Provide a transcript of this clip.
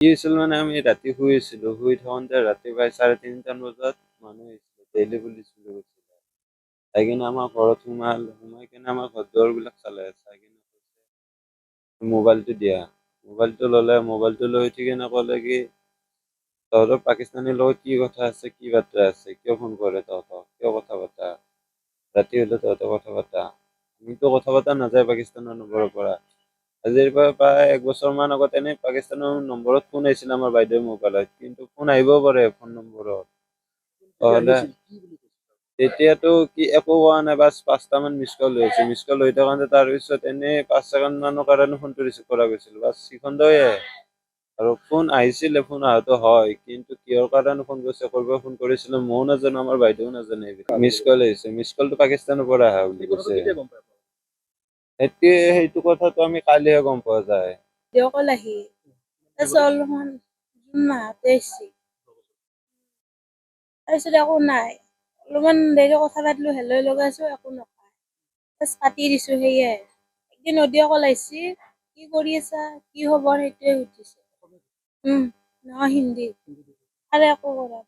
কি হৈছিল মানে আমি ৰাতি শুই আছিলোঁ। শুই থাকোঁতে ৰাতি প্ৰায় 3:30 বজাত মানুহ আহিছিলে। ডেইলি পুলিচ বুলি কৈছিলে। আহি কিনে আমাৰ ঘৰত সোমাল। সোমাই কিনে আমাৰ ঘৰ দুৱাৰবিলাক চালে। চাই কিনে মোবাইলটো দিয়া। মোবাইলটো ল'লে। মোবাইলটো লৈ উঠি কিনে ক'লে কি তহঁতৰ পাকিস্তানীৰ লগত কি কথা আছে, কি বাৰ্তা আছে, কিয় ফোন কৰে তহঁতক, কিয় কথা পাতা, ৰাতি হ'লে তহঁতে কথা পাতা। আমিতো কথা পাতা নাযায় পাকিস্তানৰ নম্বৰৰ পৰা। আজিৰ পৰা প্ৰায় 1 বছৰমান আগত এনেই পাকিস্তানৰ নম্বৰত ফোন আহিছিল আমাৰ বাইদেউৰ মোবাইলত, কিন্তু ফোন আহিবও পাৰে ফোন নম্বৰত। নহ'লে তেতিয়াতো কি একো কোৱা নাই, বাছ 5টা মান মিছ কল হৈছে। মিছ কল হৈ থাকোঁতে তাৰপিছত এনেই 5 ছেকেণ্ড মানৰ কাৰণে ফোনটো ৰিচিভ কৰা গৈছিল। বাছ সিখনটোৱে আৰু ফোন আহিছিলে, ফোন অহাটো হয়, কিন্তু কিহৰ কাৰণে ফোন কৰিছে, ক'ৰ পৰা ফোন কৰিছিলে ময়ো নাজানো, আমাৰ বাইদেউও নাজানে এইবিলাক। মিছ কল আহিছে। মিছ কলটো পাকিস্তানৰ পৰা আহা বুলি কৈছে। সেইটো কথাটো আমি কালিহে গম পোৱা যায়। ভিডিঅ' কল আহি তাৰপিছত অলপমান জুন মাহতে আহিছে। তাৰপিছত একো নাই। অলপমান দেৰি কথা পাতিলোঁ, হেল্ল লগাইছোঁ, একো নকয়। জাষ্ট কাটি দিছোঁ, সেয়ে। একদিন অডিঅ' কল আহিছে, কি কৰি আছা, কি খবৰ, সেইটোৱে সুধিছে। নহয় হিন্দী। আৰু একো কৰা নাই।